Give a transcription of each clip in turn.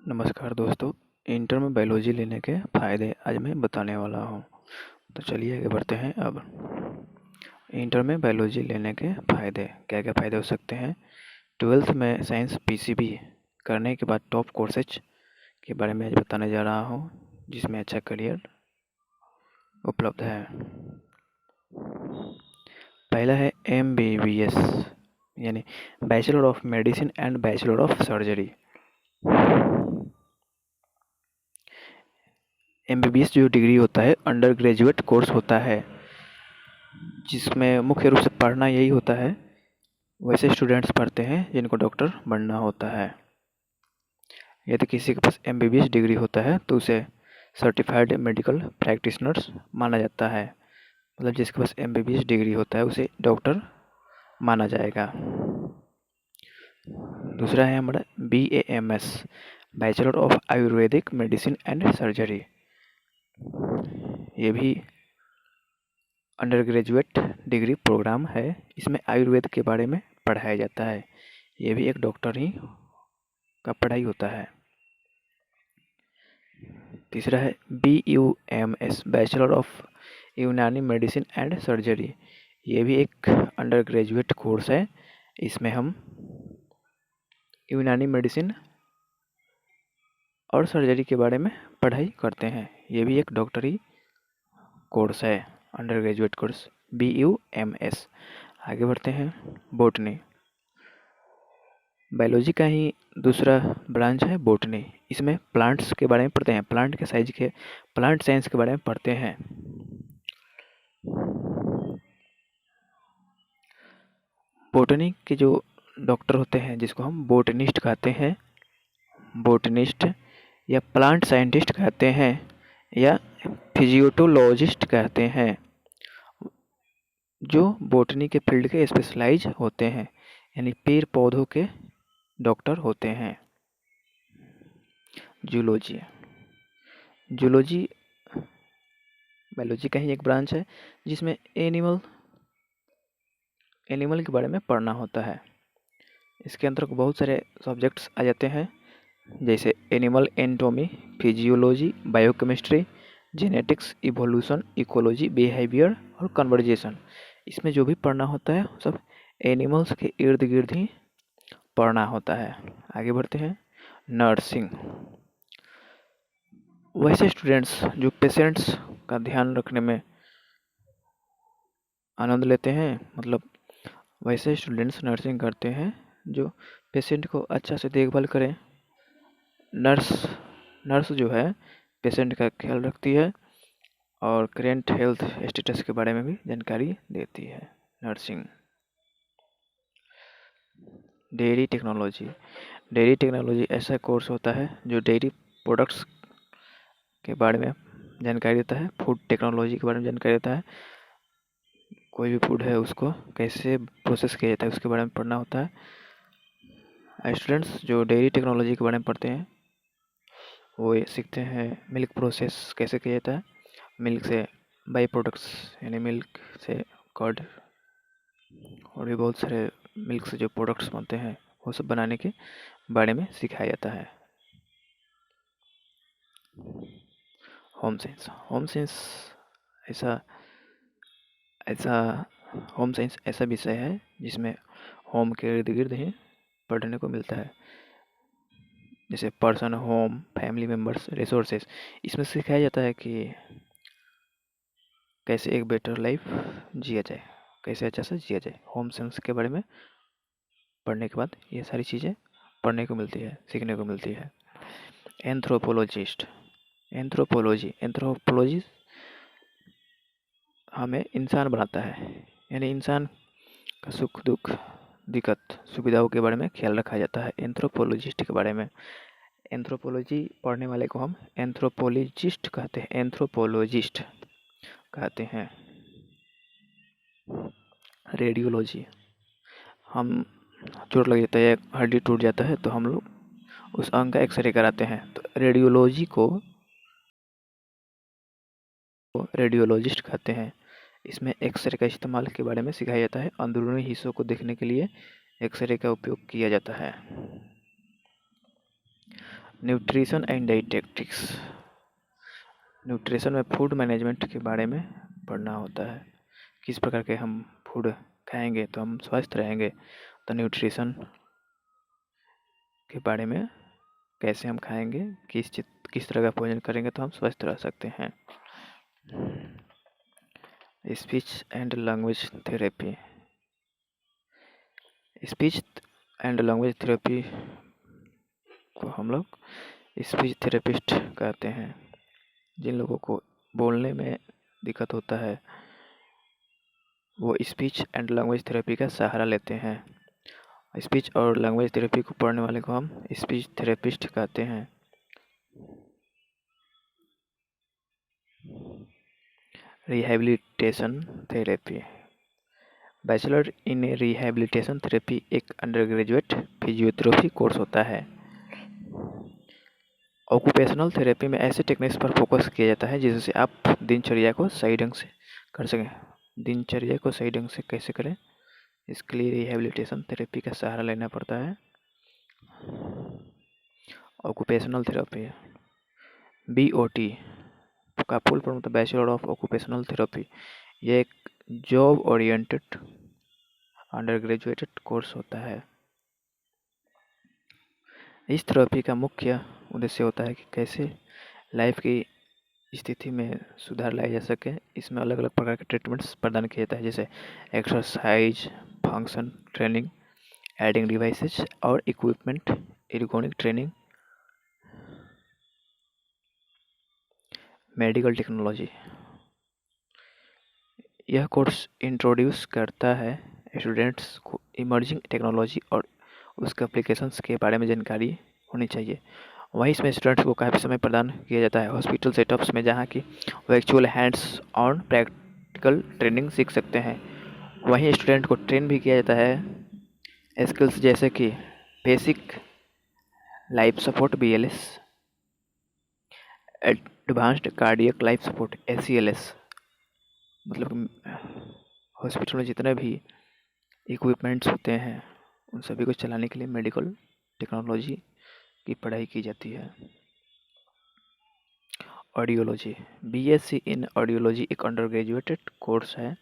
नमस्कार दोस्तों। इंटर में बायोलॉजी लेने के फ़ायदे आज मैं बताने वाला हूँ। तो चलिए आगे बढ़ते हैं। अब इंटर में बायोलॉजी लेने के फ़ायदे क्या क्या फ़ायदे हो सकते हैं। 12th में साइंस पीसीबी करने के बाद टॉप कोर्सेज के बारे में आज बताने जा रहा हूँ, जिसमें अच्छा करियर उपलब्ध है। पहला है MBBS यानी bachelor of medicine and bachelor of surgery. MBBS जो डिग्री होता है अंडर ग्रेजुएट कोर्स होता है, जिसमें मुख्य रूप से पढ़ना यही होता है। वैसे स्टूडेंट्स पढ़ते हैं जिनको डॉक्टर बनना होता है। यदि किसी के पास MBBS डिग्री होता है तो उसे सर्टिफाइड मेडिकल प्रैक्टिशनर्स माना जाता है। मतलब जिसके पास MBBS डिग्री होता है उसे डॉक्टर माना जाएगा। दूसरा है हमारा BAMS bachelor of Ayurvedic medicine and surgery. ये भी अंडर ग्रेजुएट डिग्री प्रोग्राम है। इसमें आयुर्वेद के बारे में पढ़ाया जाता है। ये भी एक डॉक्टर ही का पढ़ाई होता है। तीसरा है BUMS बैचलर ऑफ यूनानी मेडिसिन एंड सर्जरी। ये भी एक अंडर ग्रेजुएट कोर्स है। इसमें हम यूनानी मेडिसिन और सर्जरी के बारे में पढ़ाई करते हैं। ये भी एक डॉक्टरी कोर्स है, अंडर ग्रेजुएट कोर्स BUMS। आगे बढ़ते हैं। बॉटनी बायोलॉजी का ही दूसरा ब्रांच है बॉटनी। इसमें प्लांट्स के बारे में पढ़ते हैं, प्लांट के साइज के प्लांट साइंस के बारे में पढ़ते हैं। बॉटनी के जो डॉक्टर होते हैं जिसको हम बॉटनिस्ट कहते हैं, बॉटनिस्ट या प्लांट साइंटिस्ट कहते हैं या फिजियोटोलॉजिस्ट कहते हैं, जो बॉटनी के फील्ड के स्पेशलाइज होते हैं, यानी पेड़ पौधों के डॉक्टर होते हैं। जूलॉजी जूलॉजी बायोलॉजी का ही एक ब्रांच है जिसमें एनिमल के बारे में पढ़ना होता है। इसके अंदर बहुत सारे सब्जेक्ट्स आ जाते हैं, जैसे animal anatomy, physiology, biochemistry, genetics, evolution, ecology, behaviour और कन्वर्जेशन। इसमें जो भी पढ़ना होता है सब एनिमल्स के इर्द गिर्द ही पढ़ना होता है। आगे बढ़ते हैं। नर्सिंग वैसे स्टूडेंट्स जो पेशेंट्स का ध्यान रखने में आनंद लेते हैं, मतलब वैसे स्टूडेंट्स नर्सिंग करते हैं जो पेशेंट को अच्छा से देखभाल करें। नर्स जो है पेशेंट का ख्याल रखती है और करेंट हेल्थ स्टेटस के बारे में भी जानकारी देती है। नर्सिंग। डेयरी टेक्नोलॉजी ऐसा कोर्स होता है जो डेयरी प्रोडक्ट्स के बारे में जानकारी देता है, फूड टेक्नोलॉजी के बारे में जानकारी देता है। कोई भी फूड है उसको कैसे प्रोसेस किया जाता है उसके बारे में पढ़ना होता है। स्टूडेंट्स जो डेयरी टेक्नोलॉजी के बारे में पढ़ते हैं वो ये सीखते हैं मिल्क प्रोसेस कैसे किया जाता है, मिल्क से बाई प्रोडक्ट्स यानी मिल्क से कर्ड और भी बहुत सारे मिल्क से जो प्रोडक्ट्स बनते हैं वो सब बनाने के बारे में सिखाया जाता है। होम साइंस ऐसा ऐसा होम साइंस ऐसा विषय है जिसमें होम के इर्द गिर्द ही पढ़ने को मिलता है, जैसे person, home, family members, resources. इसमें सिखाया जाता है कि कैसे एक बेटर लाइफ जिया जाए, कैसे अच्छा से जिया जाए। होम साइंस के बारे में पढ़ने के बाद ये सारी चीज़ें पढ़ने को मिलती है, सीखने को मिलती है। एंथ्रोपोलॉजी हमें इंसान बनाता है, यानी इंसान का सुख दुख दिक्कत सुविधाओं के बारे में ख्याल रखा जाता है एंथ्रोपोलॉजिस्ट के बारे में। एंथ्रोपोलॉजी पढ़ने वाले को हम एंथ्रोपोलॉजिस्ट कहते हैं। रेडियोलॉजी, हम चोट लग जाता है, हड्डी टूट जाता है तो हम लोग उस अंग का एक्सरे कराते हैं, तो रेडियोलॉजी को रेडियोलॉजिस्ट कहते हैं। इसमें एक्सरे का इस्तेमाल के बारे में सिखाया जाता है, अंदरूनी हिस्सों को देखने के लिए एक्सरे का उपयोग किया जाता है। Nutrition and dietetics. न्यूट्रिशन में फूड मैनेजमेंट के बारे में पढ़ना होता है, किस प्रकार के हम फूड खाएंगे तो हम स्वस्थ रहेंगे। तो न्यूट्रिशन के बारे में कैसे हम खाएंगे, किस तरह का भोजन करेंगे तो हम स्वस्थ रह सकते हैं। Speech and language therapy. Speech and language therapy को हम लोग स्पीच थेरेपिस्ट कहते हैं। जिन लोगों को बोलने में दिक्कत होता है वो स्पीच एंड लैंग्वेज थेरेपी का सहारा लेते हैं। स्पीच और लैंग्वेज थेरेपी को पढ़ने वाले को हम स्पीच थेरेपिस्ट कहते हैं। Rehabilitation therapy. Bachelor in rehabilitation therapy एक अंडरग्रेजुएट फिजियोथेरेपी कोर्स होता है। ऑक्यूपेशनल थेरेपी में ऐसे टेक्निक्स पर फोकस किया जाता है जिससे आप दिनचर्या को सही ढंग से कर सकें। दिनचर्या को सही ढंग से कैसे करें, इसके लिए रिहैबिलिटेशन थेरेपी का सहारा लेना पड़ता है। ऑक्यूपेशनल थेरेपी BOT का फुल फॉर्म होता है बैचलर ऑफ ऑक्यूपेशनल थेरेपी। ये एक job oriented under graduated course होता है। इस थेरेपी का मुख्य उद्देश्य होता है कि कैसे लाइफ की स्थिति में सुधार लाया जा सके। इसमें अलग अलग प्रकार के ट्रीटमेंट्स प्रदान किया जाता है, जैसे exercise, function training, adding devices और इक्विपमेंट, एर्गोनिक ट्रेनिंग, मेडिकल टेक्नोलॉजी। यह कोर्स इंट्रोड्यूस करता है स्टूडेंट्स को इमर्जिंग टेक्नोलॉजी और उसके एप्लीकेशंस के बारे में जानकारी होनी चाहिए। वहीं इसमें स्टूडेंट्स को काफ़ी समय प्रदान किया जाता है हॉस्पिटल सेटअप्स में, जहाँ की वो actual hands on practical training सीख सकते हैं। वहीं स्टूडेंट को ट्रेन भी किया जाता है स्किल्स जैसे कि basic life support BLS, advanced cardiac life support ACLS। मतलब हॉस्पिटल में जितने भी इक्विपमेंट्स होते हैं उन सभी को चलाने के लिए मेडिकल टेक्नोलॉजी की पढ़ाई की जाती है। ऑडियोलॉजी। BSc इन ऑडियोलॉजी एक अंडर ग्रेजुएटेड कोर्स है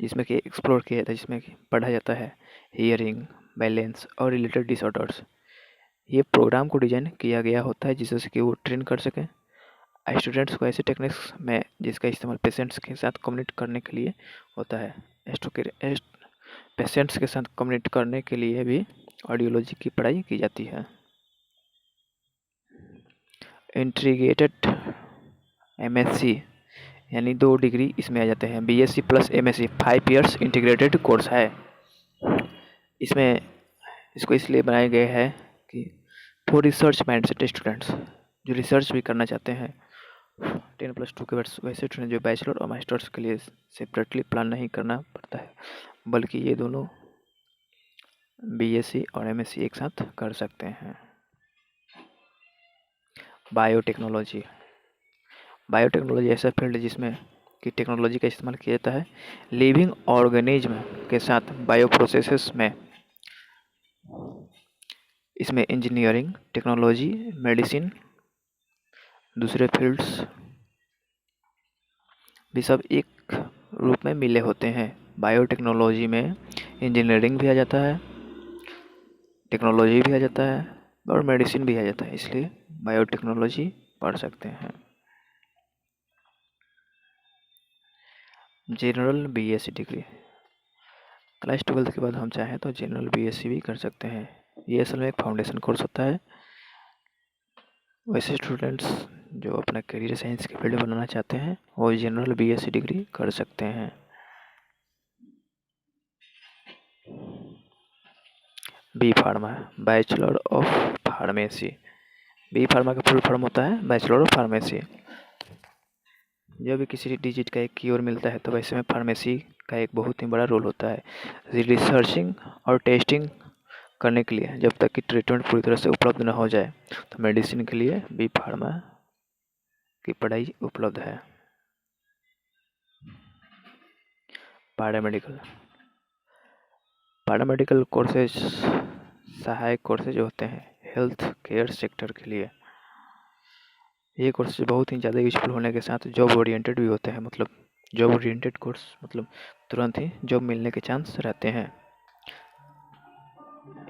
जिसमें कि एक्सप्लोर किया जाता है, जिसमें कि पढ़ा जाता है हियरिंग, बैलेंस और रिलेटेड डिसऑर्डर्स। ये प्रोग्राम को डिजाइन किया गया होता है जिससे कि वो ट्रेन कर सकें स्टूडेंट्स को ऐसे टेक्निक्स में जिसका इस्तेमाल पेशेंट्स के साथ कम्युनिकेट करने के लिए होता है। पेशेंट्स के साथ कम्युनिकेट करने के लिए भी ऑडियोलॉजी की पढ़ाई की जाती है। इंटीग्रेटेड MSc यानी 2 डिग्री इसमें आ जाते हैं। BSc plus MSc 5 years integrated course है। इसमें इसको इसलिए बनाया गया है कि फॉर रिसर्च माइंडसेट स्टूडेंट्स जो रिसर्च भी करना चाहते हैं 10+2 के बाद वैसे स्टूडेंट जो बैचलर और मास्टर्स के लिए सेपरेटली प्लान नहीं करना पड़ता है, बल्कि ये दोनों BSc और MSc एक साथ कर सकते हैं। बायोटेक्नोलॉजी। बायोटेक्नोलॉजी ऐसा फील्ड है जिसमें कि टेक्नोलॉजी का इस्तेमाल किया जाता है लिविंग ऑर्गेनिज्म के साथ बायो प्रोसेसेस में। इसमें इंजीनियरिंग, टेक्नोलॉजी, मेडिसिन, दूसरे फील्ड्स भी सब एक रूप में मिले होते हैं। बायोटेक्नोलॉजी में इंजीनियरिंग भी आ जाता है, टेक्नोलॉजी भी आ जाता है और मेडिसिन भी आ जाता है, इसलिए बायोटेक्नोलॉजी पढ़ सकते हैं। General BSc degree. क्लास 12 के बाद हम चाहें तो जनरल BSc भी कर सकते हैं। ये असल में एक फाउंडेशन कोर्स होता है। वैसे स्टूडेंट्स जो अपना करियर साइंस के फील्ड बनाना चाहते हैं वो जनरल BSc डिग्री कर सकते हैं। B pharma, bachelor of pharmacy. B pharma का फुल फॉर्म होता है बैचलर ऑफ फार्मेसी। जब भी किसी डिजीज का एक क्योर मिलता है तो वैसे में फार्मेसी का एक बहुत ही बड़ा रोल होता है रिसर्चिंग और टेस्टिंग करने के लिए। जब तक कि ट्रीटमेंट पूरी तरह से उपलब्ध न हो जाए तो मेडिसिन के लिए B फार्मा की पढ़ाई उपलब्ध है। पैरामेडिकल। पैरामेडिकल कोर्सेज सहायक कोर्सेज होते हैं हेल्थ केयर सेक्टर के लिए। ये कोर्स बहुत ही ज़्यादा यूजफुल होने के साथ जॉब ओरिएंटेड भी होते हैं, मतलब जॉब ओरिएंटेड कोर्स मतलब तुरंत ही जॉब मिलने के चांस रहते हैं।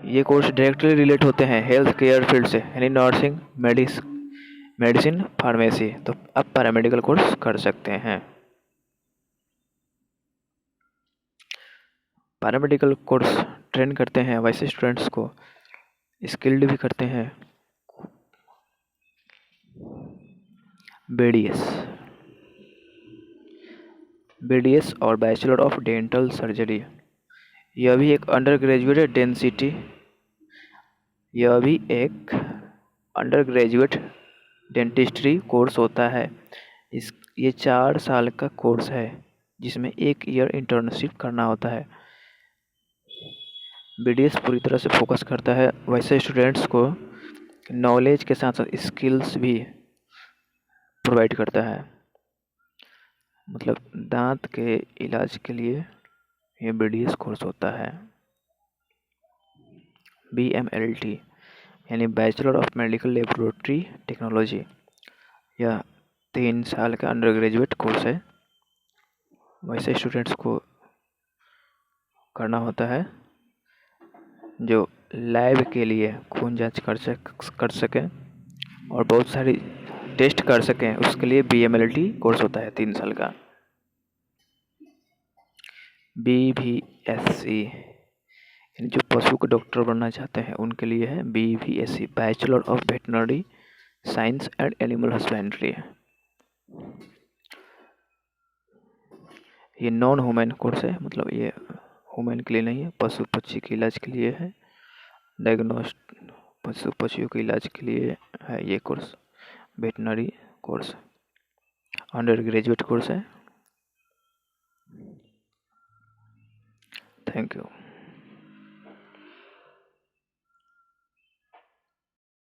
ये कोर्स डायरेक्टली रिलेट होते हैं हेल्थ केयर फील्ड से, यानी नर्सिंग, मेडिसिन, फार्मेसी। तो आप पैरामेडिकल कोर्स कर सकते हैं। पैरामेडिकल कोर्स ट्रेन करते हैं वैसे स्टूडेंट्स को, स्किल्ड भी करते हैं। बीडीएस और बैचलर ऑफ डेंटल सर्जरी, यह भी एक अंडर ग्रेजुएट डेंटिस्ट्री कोर्स होता है। ये 4 साल का कोर्स है जिसमें 1 ईयर इंटर्नशिप करना होता है। बीडीएस पूरी तरह से फोकस करता है वैसे स्टूडेंट्स को नॉलेज के साथ साथ स्किल्स भी प्रोवाइड करता है। मतलब दांत के इलाज के लिए ये बीडीएस कोर्स होता है। BMLT यानी bachelor of medical laboratory technology, यह 3 साल का अंडर ग्रेजुएट कोर्स है। वैसे स्टूडेंट्स को करना होता है जो लैब के लिए खून जांच कर सकें और बहुत सारी टेस्ट कर सकें, उसके लिए BMLT कोर्स होता है 3 साल का। BVSC जो पशु के डॉक्टर बनना चाहते हैं उनके लिए है BVSC, bachelor of veterinary science and animal husbandry. ये नॉन ह्यूमन कोर्स है, मतलब ये ह्यूमन के लिए नहीं है, पशु पक्षी के इलाज के लिए है। पशु पक्षियों के इलाज के लिए है ये course. Veterinary course undergraduate course है। Thank you.